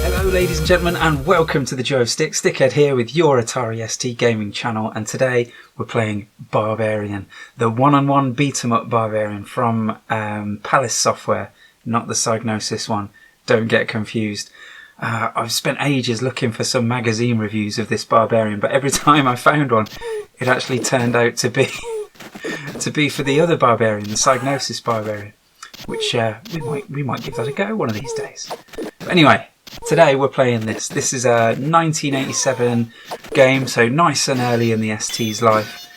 Hello ladies and gentlemen, and welcome to the Joe of Stick. Stickhead here with your Atari ST gaming channel, and today we're playing Barbarian, the one-on-one beat-em-up Barbarian from Palace Software, not the Psygnosis one, don't get confused. I've spent ages looking for some magazine reviews of this Barbarian, but every time I found one it actually turned out to be for the other Barbarian, the Psygnosis Barbarian, which we might give that a go one of these days. But anyway, today we're playing this. This is a 1987 game, so nice and early in the ST's life.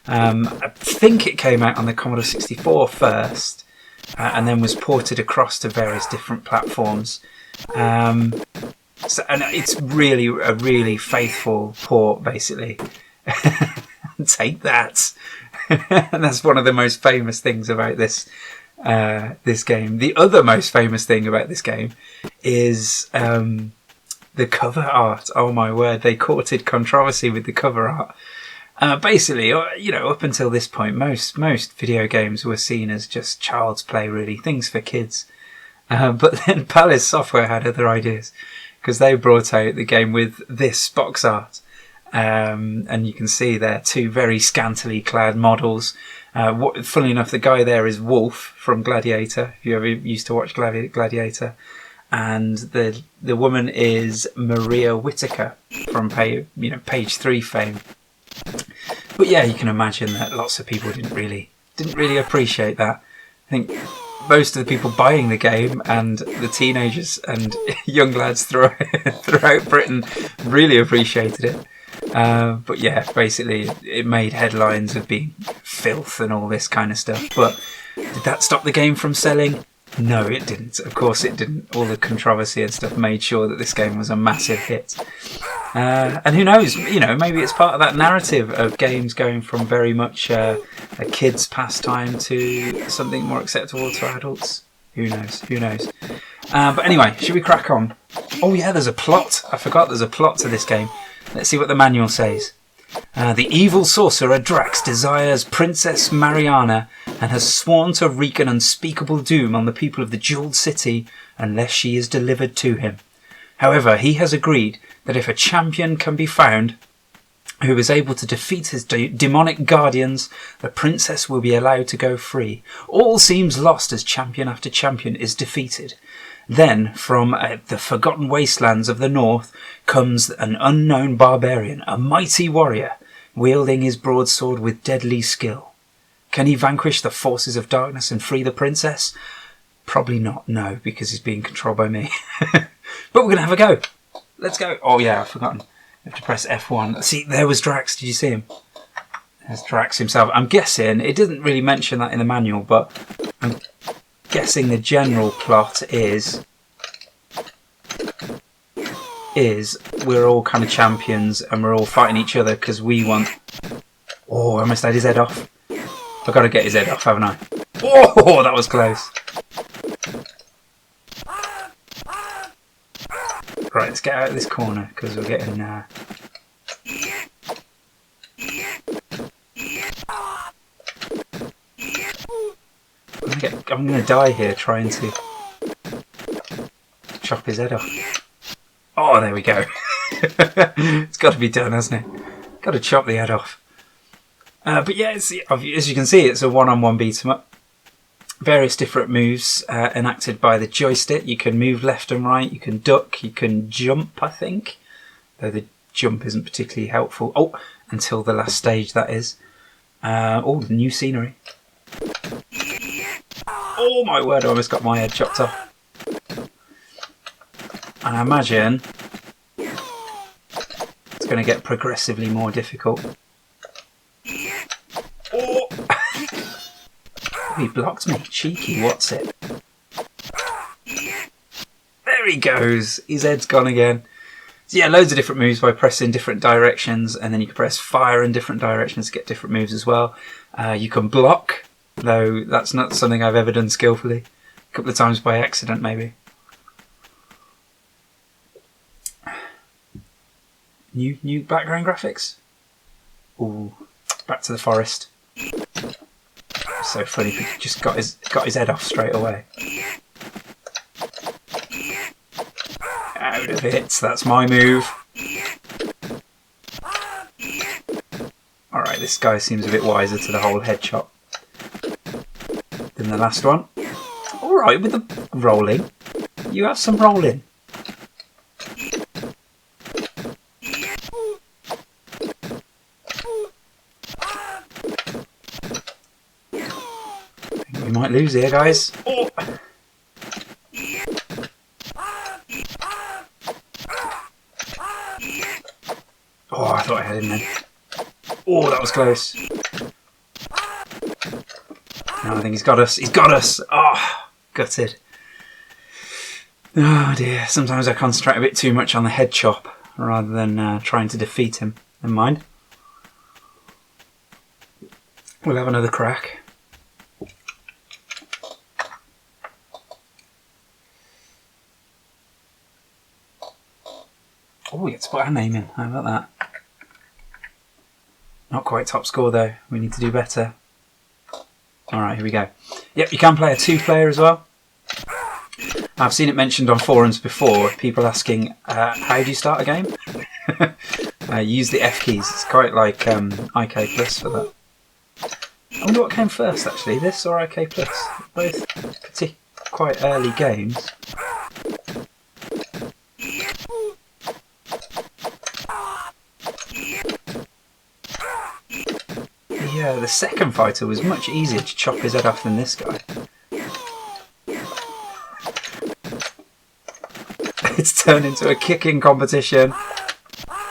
I think it came out on the Commodore 64 first, and then was ported across to various different platforms. And it's really a really faithful port, basically. Take that. And that's one of the most famous things about this game. The other most famous thing about this game is the cover art. Oh my word, they courted controversy with the cover art. Basically, you know, up until this point, most video games were seen as just child's play, really, things for kids. But then Palace Software had other ideas, because they brought out the game with this box art. And you can see there two very scantily clad models. Funnily enough, the guy there is Wolf from Gladiator, if you ever used to watch Gladiator. And the woman is Maria Whittaker from Page 3 fame. But yeah, you can imagine that lots of people didn't really appreciate that. I think most of the people buying the game and the teenagers and young lads throughout Britain really appreciated it. But yeah, basically it made headlines of being filth and all this kind of stuff. But did that stop the game from selling? No, it didn't. Of course it didn't. All the controversy and stuff made sure that this game was a massive hit. And who knows, you know, maybe it's part of that narrative of games going from very much a kid's pastime to something more acceptable to adults. Who knows? But anyway, should we crack on? Oh yeah, there's a plot. I forgot there's a plot to this game. Let's see what the manual says. The evil sorcerer Drax desires Princess Mariana and has sworn to wreak an unspeakable doom on the people of the Jeweled City unless she is delivered to him. However, he has agreed that if a champion can be found who is able to defeat his demonic guardians, the princess will be allowed to go free. All seems lost as champion after champion is defeated. Then, from the forgotten wastelands of the north, comes an unknown barbarian, a mighty warrior, wielding his broadsword with deadly skill. Can he vanquish the forces of darkness and free the princess? Probably not, no, because he's being controlled by me. But we're going to have a go. Let's go. Oh yeah, I've forgotten. You have to press F1. See, there was Drax. Did you see him? There's Drax himself. I'm guessing, it didn't really mention that in the manual, but I'm guessing the general plot is we're all kind of champions and we're all fighting each other because we want... Oh, I almost had his head off. I've got to get his head off, haven't I? Oh, that was close. Right, let's get out of this corner because we're getting... I'm going to die here trying to chop his head off. Oh, there we go. It's got to be done, hasn't it? Got to chop the head off. But yeah, as you can see, it's a one-on-one beat-em-up. Various different moves enacted by the joystick. You can move left and right, you can duck, you can jump, I think. Though the jump isn't particularly helpful. Oh, until the last stage, that is. Oh, the new scenery. Oh my word, I almost got my head chopped off. And I imagine it's going to get progressively more difficult. Oh! He blocked me. Cheeky, what's it? There he goes. His head's gone again. So yeah, loads of different moves by pressing different directions, and then you can press fire in different directions to get different moves as well. You can block, though that's not something I've ever done skillfully. A couple of times by accident, maybe. New background graphics. Ooh, back to the forest. So funny, he just got his head off straight away. Out of it, that's my move. Alright, this guy seems a bit wiser to the whole head chop than the last one. Alright, with the rolling. You have some rolling. We might lose here, guys. Oh. Oh, I thought I had him then. Oh, that was close. No, I think he's got us. He's got us. Oh, gutted. Oh dear. Sometimes I concentrate a bit too much on the head chop rather than trying to defeat him. Never mind. We'll have another crack. Oh, we get to put our name in. How about that? Not quite top score though. We need to do better. Alright, here we go. Yep, you can play a 2-player as well. I've seen it mentioned on forums before, people asking, how do you start a game? Use the F keys. It's quite like IK Plus for that. I wonder what came first actually, this or IK Plus? Both quite early games. Yeah, the second fighter was much easier to chop his head off than this guy. It's turned into a kicking competition.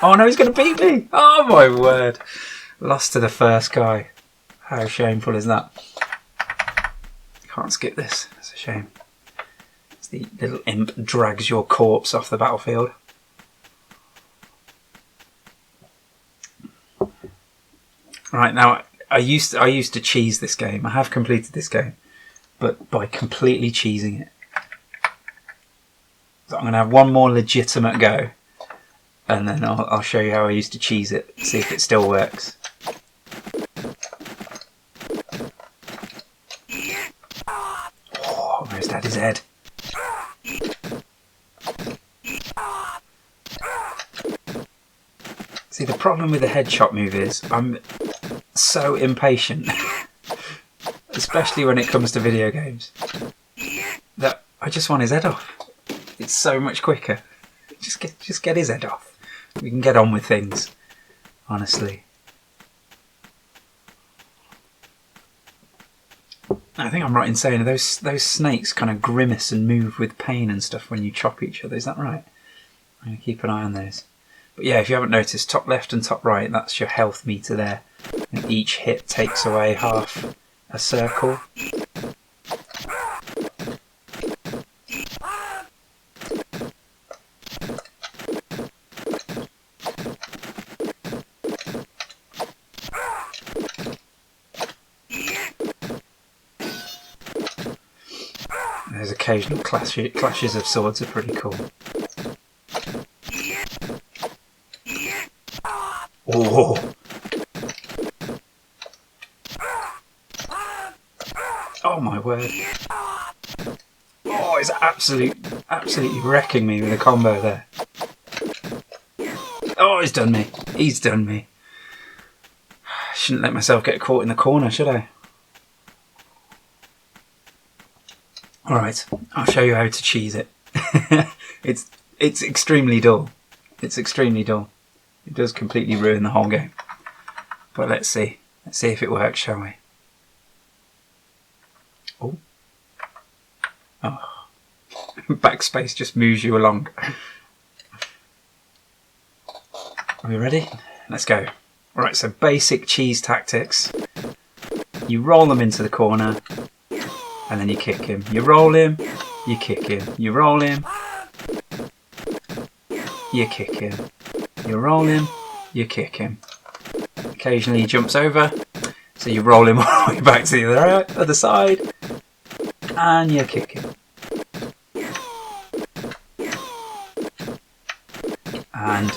Oh no, he's going to beat me! Oh my word! Lost to the first guy. How shameful is that? Can't skip this. It's a shame. It's the little imp drags your corpse off the battlefield. Right, now I used to cheese this game. I have completed this game, but by completely cheesing it. So I'm going to have one more legitimate go, and then I'll show you how I used to cheese it. See if it still works. Oh, almost had his head. See, the problem with the head chop move is I'm so impatient, especially when it comes to video games, that I just want his head off. It's so much quicker. Just get his head off. We can get on with things, honestly. I think I'm right in saying those snakes kind of grimace and move with pain and stuff when you chop each other. Is that right? I'm going to keep an eye on those. But yeah, if you haven't noticed, top left and top right, that's your health meter there. And each hit takes away half a circle. Those occasional clashes of swords are pretty cool. Oh! Oh my word! Oh, he's absolutely wrecking me with a combo there. Oh, he's done me! He's done me! Shouldn't let myself get caught in the corner, should I? Alright, I'll show you how to cheese it. It's extremely dull. It's extremely dull. It does completely ruin the whole game. But let's see. Let's see if it works, shall we? Oh. Oh. Backspace just moves you along. Are we ready? Let's go. Alright, so basic cheese tactics. You roll them into the corner, and then you kick him. You roll him, you kick him. You roll him, you kick him. You roll him, you kick him. Occasionally he jumps over, so you roll him all the way back to the other side, and you kick him. And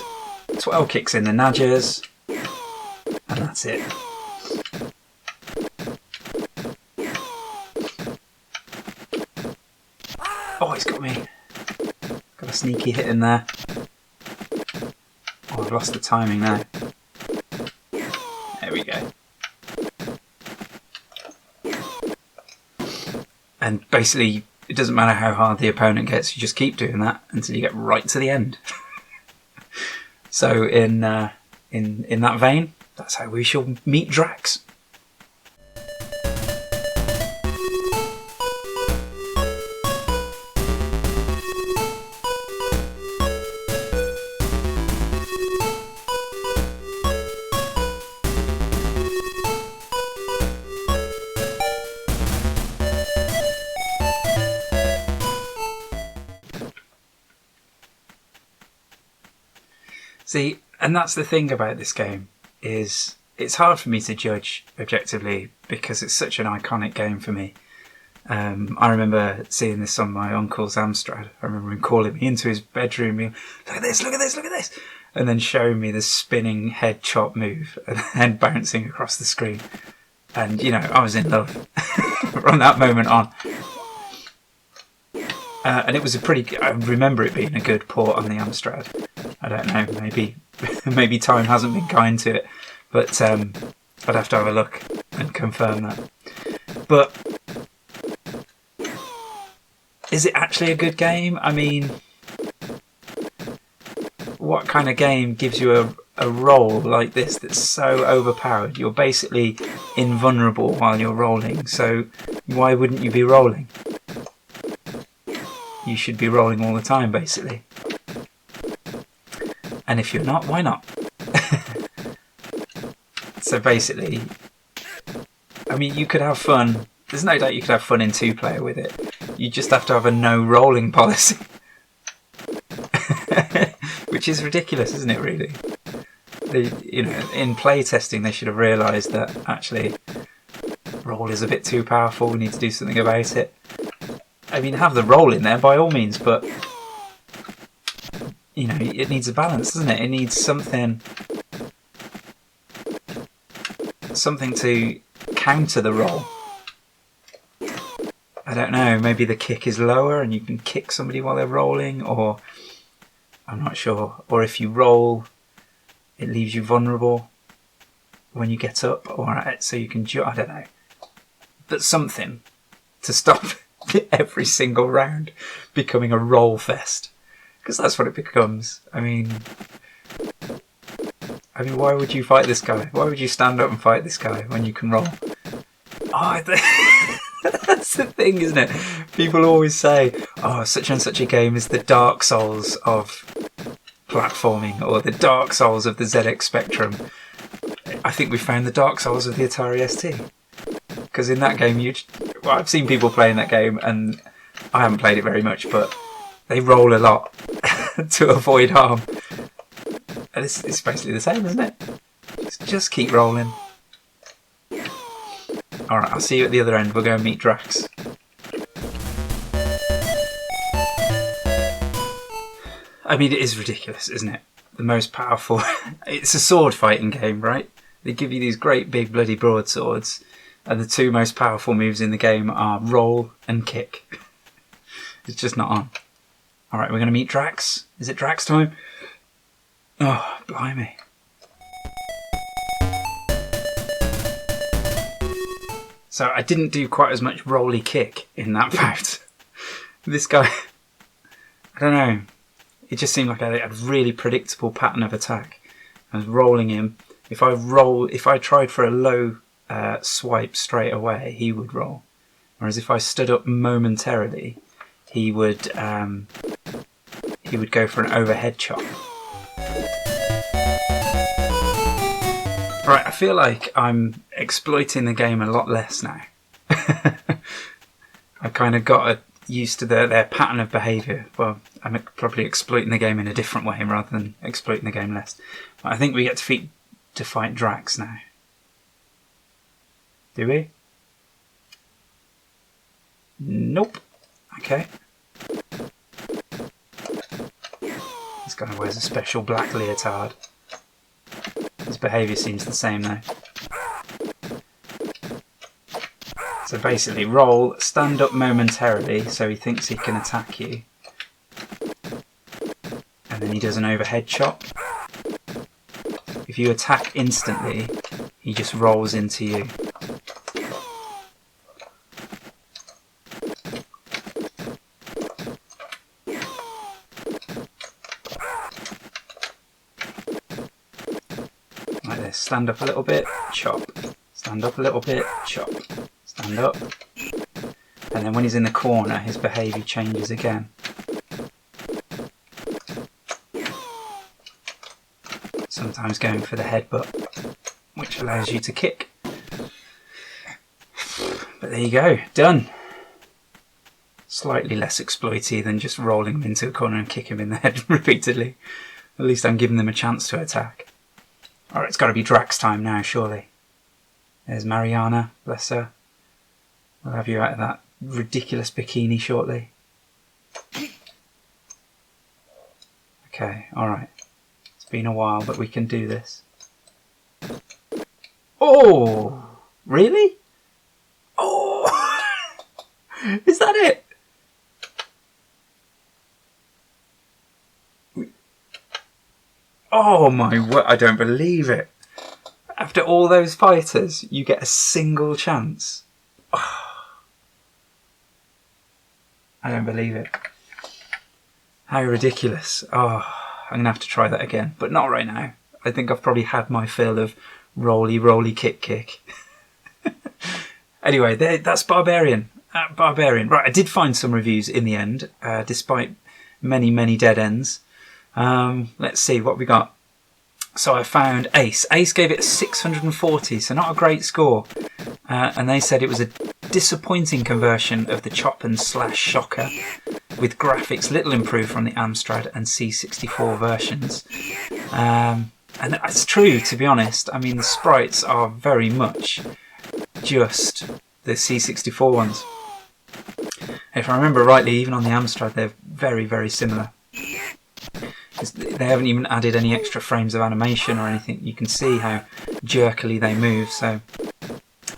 12 kicks in the nudges, And that's it. Oh, he's got me. Got a sneaky hit in there. Oh, I've lost the timing now. There we go. And basically, it doesn't matter how hard the opponent gets, you just keep doing that until you get right to the end. So in that vein, that's how we shall meet Drax. See, and that's the thing about this game, is it's hard for me to judge objectively because it's such an iconic game for me. I remember seeing this on my uncle's Amstrad. I remember him calling me into his bedroom, being, look at this, look at this, look at this, and then showing me the spinning head chop move and then bouncing across the screen. And, you know, I was in love from that moment on. And it was I remember it being a good port on the Amstrad. I don't know, maybe time hasn't been kind to it, but I'd have to have a look and confirm that. But is it actually a good game? I mean, what kind of game gives you a roll like this that's so overpowered? You're basically invulnerable while you're rolling, so why wouldn't you be rolling? You should be rolling all the time, basically. And if you're not, why not? So basically, I mean, you could have fun. There's no doubt you could have fun in 2-player with it. You just have to have a no rolling policy. Which is ridiculous, isn't it, really? You know, in playtesting, they should have realised that actually roll is a bit too powerful. We need to do something about it. I mean, have the roll in there by all means, but you know, it needs a balance, doesn't it? It needs something to counter the roll. I don't know, maybe the kick is lower and you can kick somebody while they're rolling, or I'm not sure. Or if you roll, it leaves you vulnerable when you get up, or so you can I don't know. But something to stop every single round becoming a roll fest. Because that's what it becomes. I mean, why would you fight this guy? Why would you stand up and fight this guy when you can roll? Oh, that's the thing, isn't it? People always say, oh, such and such a game is the Dark Souls of platforming, or the Dark Souls of the ZX Spectrum. I think we found the Dark Souls of the Atari ST. Because in that game, I've seen people playing that game, and I haven't played it very much, but they roll a lot to avoid harm. And it's basically the same, isn't it? Just keep rolling. Alright, I'll see you at the other end. We'll go and meet Drax. I mean, it is ridiculous, isn't it? The most powerful... It's a sword fighting game, right? They give you these great big bloody broadswords, and the two most powerful moves in the game are roll and kick. It's just not on. Alright, we're going to meet Drax. Is it Drax time? Oh, blimey. So I didn't do quite as much rolly kick in that bout. This guy, I don't know, it just seemed like I had a really predictable pattern of attack. I was rolling him. If I tried for a low swipe straight away, he would roll. Whereas if I stood up momentarily, he would go for an overhead chop. Right, I feel like I'm exploiting the game a lot less now. I kind of got used to their pattern of behaviour. Well, I'm probably exploiting the game in a different way rather than exploiting the game less. But I think we get to fight Drax now. Do we? Nope. Okay. This guy wears a special black leotard. His behaviour seems the same though. So basically, roll, stand up momentarily so he thinks he can attack you. And then he does an overhead chop. If you attack instantly, he just rolls into you. Like this, stand up a little bit, chop. Stand up a little bit, chop. Stand up. And then when he's in the corner, his behaviour changes again. Sometimes going for the headbutt, which allows you to kick. But there you go, done. Slightly less exploity than just rolling him into a corner and kick him in the head repeatedly. At least I'm giving them a chance to attack. Alright, it's got to be Drax time now, surely. There's Mariana, bless her. We'll have you out of that ridiculous bikini shortly. Okay, alright. It's been a while, but we can do this. Oh! Really? Oh! Is that it? Oh my word, I don't believe it. After all those fighters, you get a single chance. Oh. I don't believe it. How ridiculous. Oh, I'm going to have to try that again, but not right now. I think I've probably had my fill of roly kick. Anyway, that's Barbarian. Barbarian. Right, I did find some reviews in the end, despite many dead ends. Let's see what we got. So I found Ace. Ace gave it a 640, so not a great score. And they said it was a disappointing conversion of the chop and slash shocker, with graphics little improved from the Amstrad and C64 versions. And that's true, to be honest. I mean, the sprites are very much just the C64 ones. If I remember rightly, even on the Amstrad, they're very similar. They haven't even added any extra frames of animation or anything. You can see how jerkily they move, so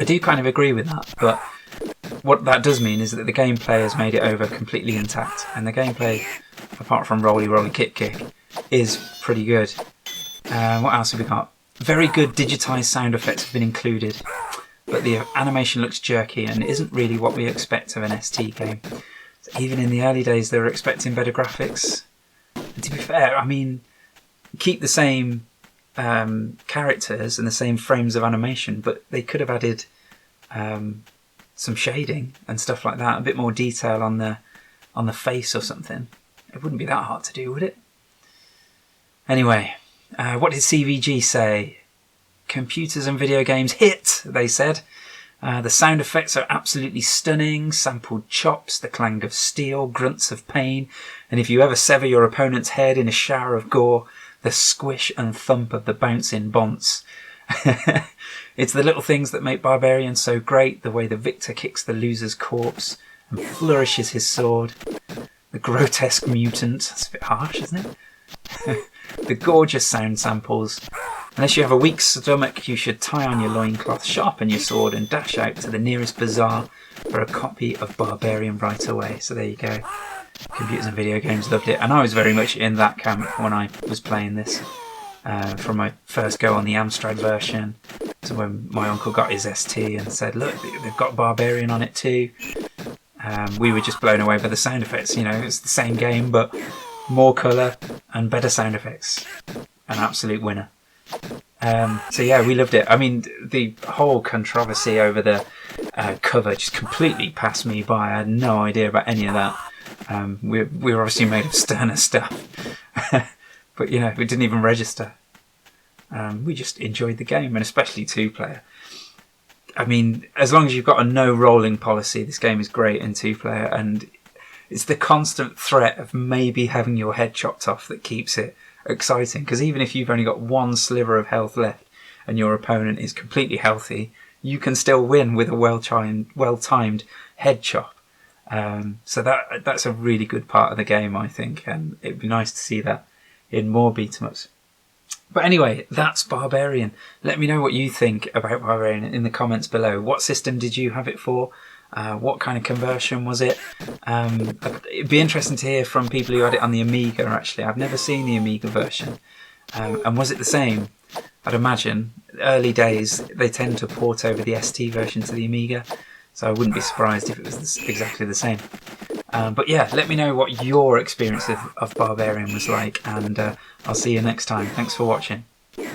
I do kind of agree with that. But what that does mean is that the gameplay has made it over completely intact, and the gameplay, apart from roly kick, is pretty good. What else have we got? Very good digitised sound effects have been included, but the animation looks jerky and isn't really what we expect of an ST game. So even in the early days, they were expecting better graphics. And to be fair, I mean, keep the same characters and the same frames of animation, but they could have added some shading and stuff like that, a bit more detail on the face or something. It wouldn't be that hard to do, would it? Anyway, what did CVG say? Computers and video games hit, they said. The sound effects are absolutely stunning. Sampled chops, the clang of steel, grunts of pain, and if you ever sever your opponent's head in a shower of gore, the squish and thump of the bouncing bonce. It's the little things that make Barbarian so great, the way the victor kicks the loser's corpse and flourishes his sword. The grotesque mutant, that's a bit harsh, isn't it? The gorgeous sound samples. Unless you have a weak stomach, you should tie on your loincloth, sharpen your sword and dash out to the nearest bazaar for a copy of Barbarian right away. So there you go. Computers and video games loved it. And I was very much in that camp when I was playing this. From my first go on the Amstrad version to when my uncle got his ST and said, look, they've got Barbarian on it too. We were just blown away by the sound effects. You know, it's the same game, but more colour and better sound effects. An absolute winner. So yeah, we loved it. I mean, the whole controversy over the cover just completely passed me by. I had no idea about any of that. We were obviously made of sterner stuff. But, you know, it didn't even register. We just enjoyed the game, and especially two-player. I mean, as long as you've got a no-rolling policy, this game is great in two-player, and it's the constant threat of maybe having your head chopped off that keeps it exciting. Because even if you've only got one sliver of health left and your opponent is completely healthy, you can still win with a well-timed head chop. So that's a really good part of the game, I think, and it'd be nice to see that in more beat-em-ups. But anyway, that's Barbarian. Let me know what you think about Barbarian in the comments below. What system did you have it for? What kind of conversion was it? It'd be interesting to hear from people who had it on the Amiga, actually. I've never seen the Amiga version. And was it the same? I'd imagine. Early days, they tend to port over the ST version to the Amiga, so I wouldn't be surprised if it was exactly the same. But yeah, let me know what your experience of Barbarian was like, and I'll see you next time. Thanks for watching.